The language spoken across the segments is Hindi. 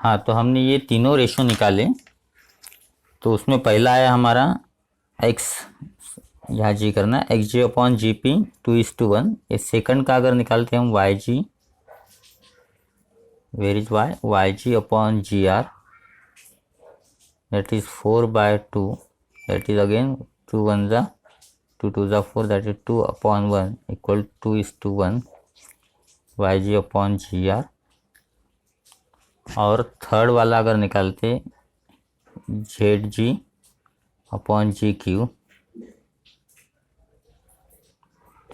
हाँ, तो हमने ये तीनों रेशो निकाले। तो उसमें पहला आया हमारा एक्स, यहाँ जी करना है, X G upon G P 2:1। ये सेकंड का अगर निकालते हैं हम Y G, where is Y, Y G upon G R, that is 4/2, that is again 2 1 जा 2 2 जा 4, that is 2/1 equal 2:1 Y G upon G R. और थर्ड वाला अगर निकालते Z G upon G Q,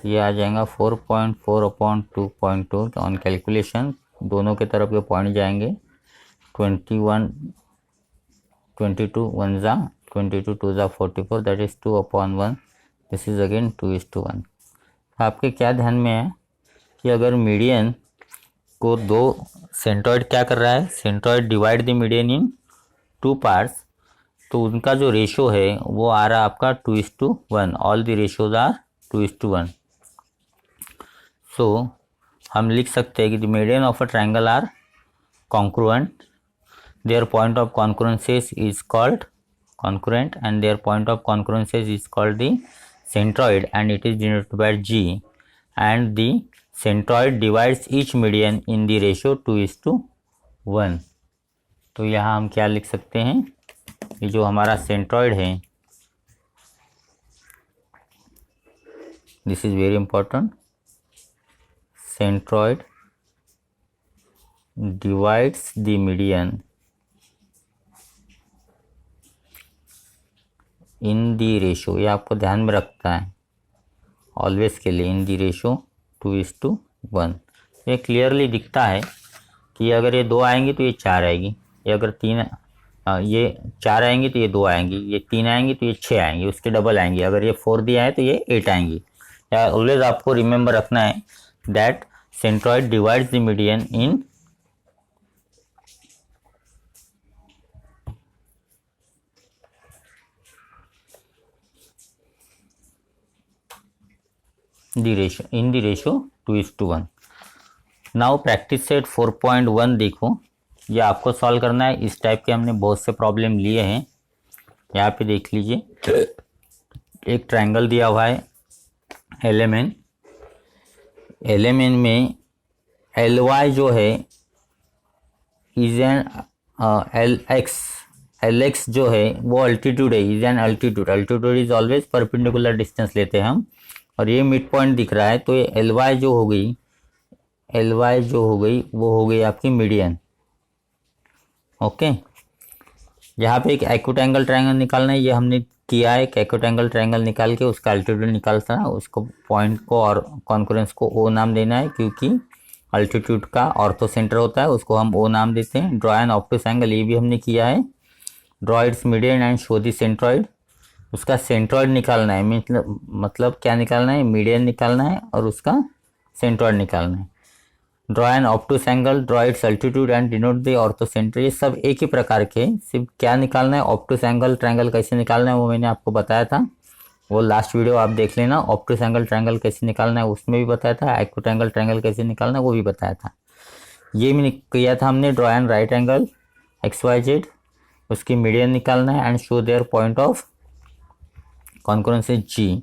ये आ जाएगा 4.4/2.2। तो ऑन कैलकुलेशन दोनों के तरफ के पॉइंट जाएंगे, 21 22 1 जा 22 2 जा 44, that is 2/1, this is again 2:1। आपके क्या ध्यान में है कि अगर मीडियन को दो सेंट्रॉइड क्या कर रहा है, centroid divide the median in 2 parts, तो उनका जो रेशो है वो आ रहा है आपका 2:1। All the ratios are 2:1। So हम लिख सकते हैं कि the median of a triangle are concurrent, their point of concurrences is called concurrent, and their point of concurrences is called the centroid, and it is denoted by G, and the centroid divides each median in the ratio 2:1। तो यहाँ हम क्या लिख सकते हैं, ये जो हमारा सेंट्रॉइड है, this is very important, centroid divides the median in the ratio, ये आपको ध्यान में रखता है ऑलवेज के लिए, इन दी रेशो 2:1। ये क्लियरली दिखता है कि अगर ये 2 आएंगी तो ये 4 आएगी, ये अगर 3 ये 4 आएंगी तो ये 2 आएंगी, ये 3 आएंगी तो ये 6 आएंगी, उसके डबल आएंगी। अगर ये 4 दिया है तो ये 8 आएंगी। या ऑलवेज आपको रिमेंबर रखना है that centroid divides the median in the ratio, in the ratio 2:1। Now practice set 4.1 देखो, ये आपको सॉल्व करना है। इस टाइप के हमने बहुत से प्रॉब्लम लिए हैं। यहाँ पे देख लीजिए, एक ट्रायंगल दिया हुआ है LMN, LMN में LY जो है इज एन LX जो है वो अल्टीट्यूड है, is an altitude. Altitude is always perpendicular distance लेते हैं हम, और ये मिड पॉइंट दिख रहा है, तो ये LY जो हो गई, LY जो हो गई वो हो गई आपकी मीडियन। ओके, यहाँ पे एक एक्यूटेंगल ट्रायंगल निकालना है, ये हमने किया है। एक एक्यूटेंगल ट्रायंगल निकाल के उसका अल्टीट्यूड निकालता है, उसको पॉइंट को और कॉन्करेंस को O नाम देना है, क्योंकि अल्टीट्यूड का ऑर्थो सेंटर होता है, उसको हम O नाम देते हैं। ड्रॉ एन ऑब्टूस एंगल, ये भी हमने किया है। Draw its median and show the centroid, उसका सेंट्रॉइड निकालना है। मतलब क्या निकालना है, मीडियन निकालना है और उसका सेंट्रॉइड निकालना है। Draw an obtuse angle, draw its altitude and denote the orthocentre, ये सब एक ही प्रकार के। सिर्फ क्या निकालना है, ऑब्टूस एंगल ट्रायंगल कैसे निकालना है वो मैंने आपको बताया था, वो लास्ट वीडियो आप देख लेना। ऑब्टूस एंगल ट्रायंगल कैसे निकालना है उसमें भी बताया था, एक्यूटेंगल ट्रायंगल कैसे निकालना है वो भी बताया था। ये भी किया था हमने, draw an right angle XYZ, उसकी मीडियन निकालना है and show their point of concurrence G।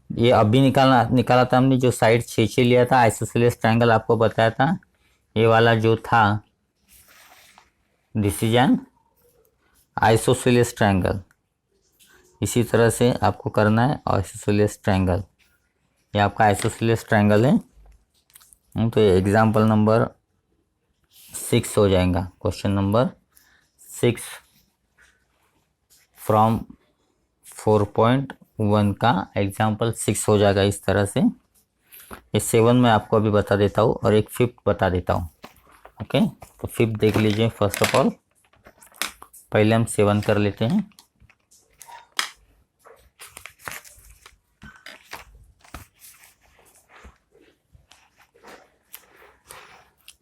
ये अभी निकाला था हमने, जो साइड 6 लिया था। आइसोसेलेस ट्रायंगल आपको बताया था, ये वाला जो था this is an isosceles triangle. इसी तरह से आपको करना है आइसोसेलेस ट्रायंगल, ये आपका आइसोसेलेस ट्रायंगल है। तो ये एग्जाम्पल नंबर 6 हो जाएगा, क्वेश्चन नंबर 6 फ्रॉम 4.1 का एग्जाम्पल 6 हो जाएगा इस तरह से। ये 7 मैं आपको अभी बता देता हूँ और एक 5th बता देता हूँ। ओके, तो 5th देख लीजिए। फर्स्ट ऑफ ऑल पहले हम 7 कर लेते हैं।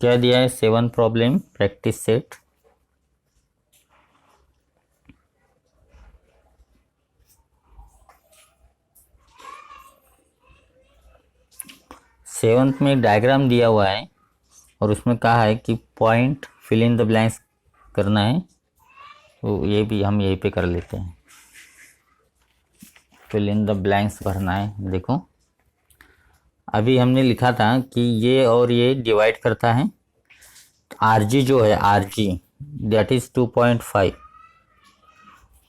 क्या दिया है, 7 प्रॉब्लम प्रैक्टिस सेट। सेवंथ में एक डायग्राम दिया हुआ है और उसमें कहा है कि point fill in the blanks करना है तो ये भी हम यहीं पे कर लेते हैं। फिल इन द ब्लैंक्स भरना है। देखो अभी हमने लिखा था कि ये और ये डिवाइड करता है। RG जो है RG दैट इज 2.5,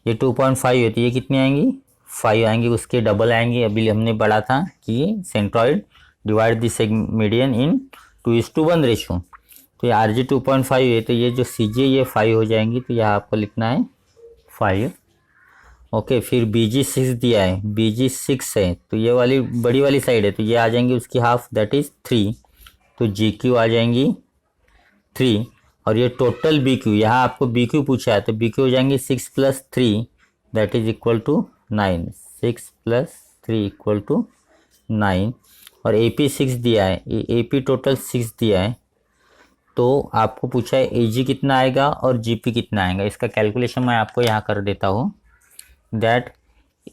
ये 2.5 होती है, ये कितनी आएंगी 5 आएंगी, उसके डबल आएंगी। अभी हमने पढ़ा था कि ये centroid divide this median in 2:1 ratio. तो ये RG 2.5 है तो ये जो CG ये 5 हो जाएंगी, तो यहाँ आपको लिखना है 5। ओके, फिर BG 6 दिया है, BG 6 है तो ये वाली बड़ी वाली साइड है तो ये आ जाएंगी उसकी हाफ दैट इज 3, तो GQ आ जाएंगी 3। और ये टोटल BQ, यहाँ आपको BQ पूछा है तो BQ हो जाएंगे 6 + 3 that is equal to 9, 6 + 3 equal to 9। और AP 6 दिया है, AP टोटल 6 दिया है तो आपको पूछा है AG कितना आएगा और GP कितना आएगा। इसका कैलकुलेशन मैं आपको यहाँ कर देता हूँ। दैट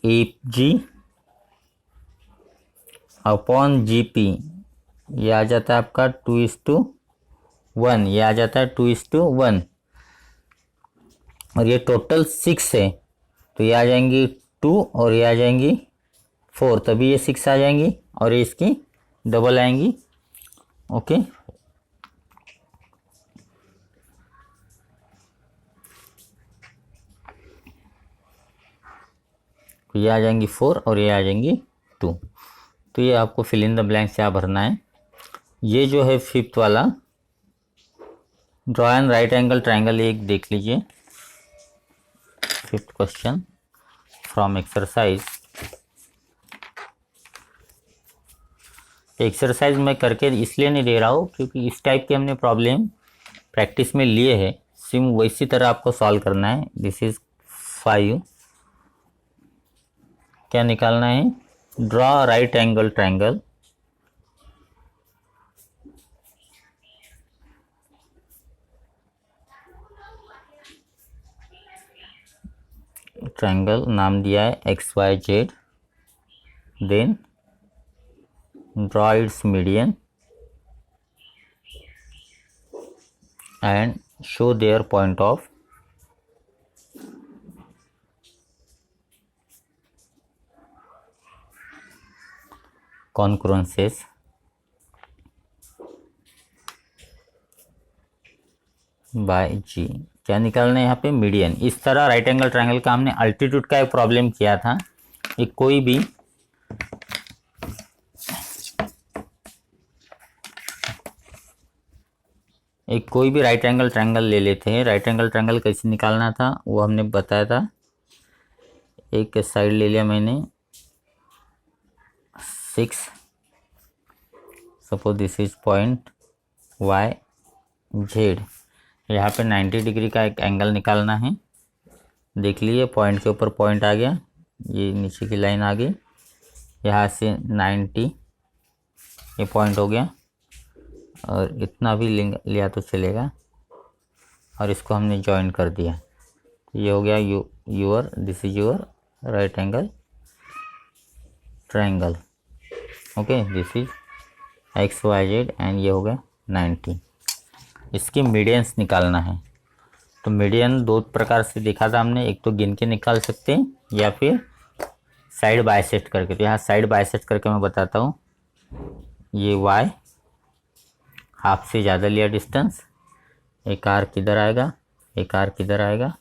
AG अपॉन GP ये आ जाता है आपका 2:1, ये आ जाता है 2:1। और ये टोटल 6 है तो ये आ जाएंगी 2 और ये आ जाएंगी 4, तभी ये 6 आ जाएंगी और ये इसकी डबल आएंगी। ओके, तो ये आ जाएंगी 4 और ये आ जाएंगी 2। तो ये आपको फिल इन द ब्लैंक्स यहाँ भरना है। ये जो है 5th वाला draw an right angle triangle, एक देख लीजिए 5th question from exercise. Exercise मैं करके इसलिए नहीं दे रहा हूँ क्योंकि इस टाइप के हमने प्रॉब्लम प्रैक्टिस में लिए हैं, सेम वैसी तरह आपको सॉल्व करना है। This is 5। क्या निकालना है, draw right angle triangle. Triangle नाम दिया है XYZ, then draw its median and show their point of concurrences by G। क्या निकालना है यहाँ पे, मीडियन। इस तरह राइट एंगल ट्रायंगल का हमने अल्टीट्यूड का एक प्रॉब्लम किया था। एक कोई भी राइट एंगल ट्रायंगल ले लेते हैं। राइट एंगल ट्रायंगल कैसे निकालना था वो हमने बताया था। एक साइड ले लिया मैंने 6, suppose this is point YZ। यहाँ पे 90 डिग्री का एक एंगल निकालना है। देख लिए पॉइंट के ऊपर पॉइंट आ गया, ये नीचे की लाइन आ गई, यहाँ से 90 ये पॉइंट हो गया और इतना भी लिया तो चलेगा और इसको हमने जॉइन कर दिया। ये हो गया your this is your right angle triangle. Okay, this is XYZ and ये हो गया 90। इसकी मीडियंस निकालना है। तो मीडियन दो प्रकार से देखा था हमने, एक तो गिन के निकाल सकते हैं या फिर साइड बाइसेक्ट करके। तो यहाँ साइड बाइसेक्ट करके मैं बताता हूँ। ये Y हाफ से ज़्यादा लिया डिस्टेंस, एक आर्क किधर आएगा, एक आर्क किधर आएगा,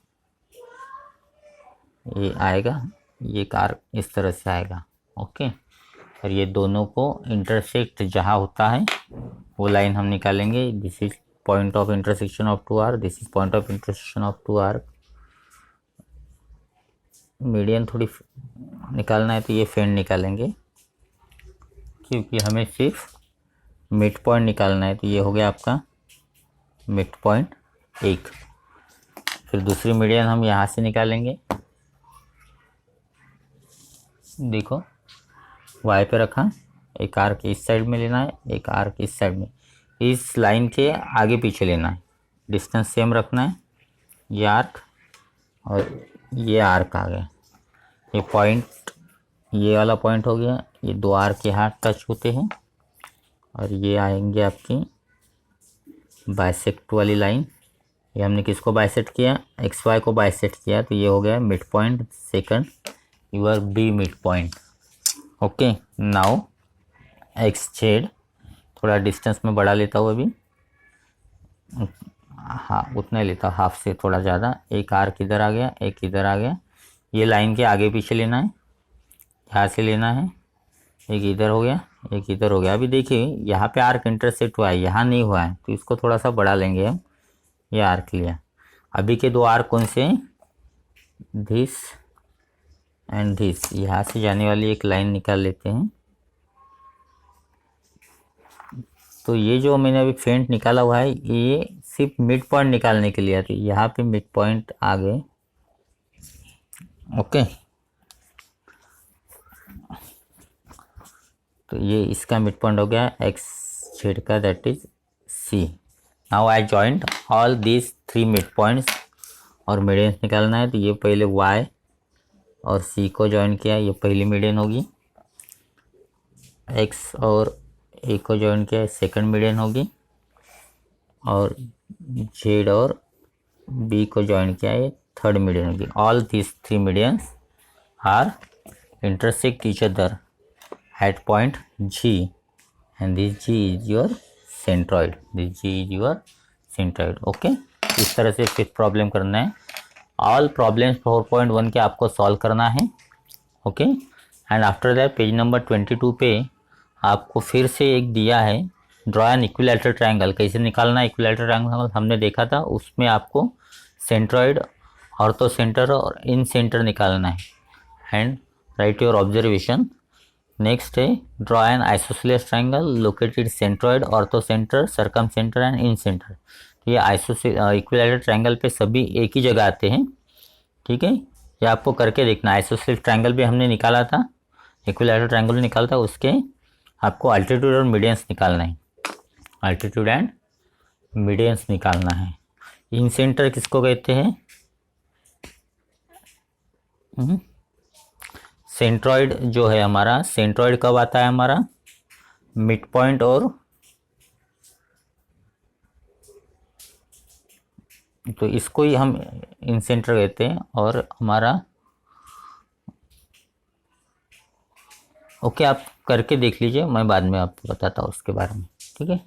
ये आएगा, ये एक आर्क इस तरह से आएगा। ओके, और ये दोनों को इंटरसेक्ट जहाँ होता है वो लाइन हम निकालेंगे। This is point of intersection of 2 arc, this is point of intersection of 2 arc. Median थोड़ी निकालना है तो ये फेंड निकालेंगे क्योंकि हमें सिर्फ मिड पॉइंट निकालना है। तो ये हो गया आपका मिड पॉइंट 1। फिर दूसरी मीडियन हम यहाँ से निकालेंगे। देखो Y पे रखा, एक आर्क इस साइड में लेना है, एक आर्क इस साइड में, इस लाइन के आगे पीछे लेना है, डिस्टेंस सेम रखना है। ये आर्क और ये आर्क आ गया, ये पॉइंट ये वाला पॉइंट हो गया। ये दो आर्क यहाँ टच होते हैं और ये आएंगे आपकी बाइसेक्ट वाली लाइन ये हमने किसको बाइसेक्ट किया, एक्स वाई को बाइसेक्ट किया, तो ये हो गया mid point second, your B mid point. Okay, now X Z, थोड़ा डिस्टेंस में बढ़ा लेता हूँ अभी, हाँ उतना ही लेता हूँ, हाफ से थोड़ा ज़्यादा। एक आर्क इधर आ गया, एक इधर आ गया, ये लाइन के आगे पीछे लेना है, यहाँ से लेना है, एक इधर हो गया, एक इधर हो गया। अभी देखिए यहाँ पे आर्क इंटरसेक्ट हुआ है, यहाँ नहीं हुआ है, तो इसको थोड़ा सा बढ़ा लेंगे हम, ये आर्क लिया। अभी के दो आर्क कौन से हैं, दिस एंड दिस, यहाँ से जाने वाली एक लाइन निकाल लेते हैं। तो ये जो मैंने अभी फेंट निकाला हुआ है, ये सिर्फ मिड पॉइंट निकालने के लिए, तो यहाँ पे मिड पॉइंट आ गए। ओके, तो ये इसका मिड पॉइंट हो गया एक्स जेड का, that is C. Now I joint all these three mid points, और मीडियंस निकालना है, तो ये पहले वाई और सी को ज्वाइन किया, ये पहली मीडियन होगी। एक्स और ए को ज्वाइन किया, सेकंड मीडियन होगी। और जेड और बी को ज्वाइन किया, ये थर्ड मीडियन होगी। All these three medians are intersect each other at point G, and this G is your centroid, this G is your centroid। Okay, इस तरह से फिफ्थ प्रॉब्लम करना है। ऑल प्रॉब्लम्स 4.1 के आपको सॉल्व करना है। Okay, and after that page number 22 पे आपको फिर से एक दिया है, ड्रॉ एन इक्विलैटरल ट्रायंगल। कैसे निकालना है इक्विलैटरल ट्रायंगल हमने देखा था, उसमें आपको सेंट्रॉइड, ऑर्थो सेंटर और इन सेंटर निकालना है। And write your observation. Next है, draw an isosceles triangle located centroid, orthocentre, circumcentre and incentre. तो ये इक्विलैटरल ट्रायंगल पे सभी एक ही जगह आते हैं। ठीक है, ये आपको करके देखना। आइसोसेलेस ट्रायंगल भी हमने निकाला था, इक्विलैटरल ट्रायंगल निकाला था, उसके आपको अल्टीट्यूड और मीडियंस निकालना है, अल्टीट्यूड एंड मीडियंस निकालना है। इन सेंटर किसको कहते हैं, सेंट्रॉइड जो है हमारा, सेंट्रॉइड कब आता है हमारा, मिड पॉइंट और, तो इसको ही हम इन सेंटर कहते हैं। और हमारा ओके, आप करके देख लीजिए, मैं बाद में आपको बताता हूँ उसके बारे में। ठीक है।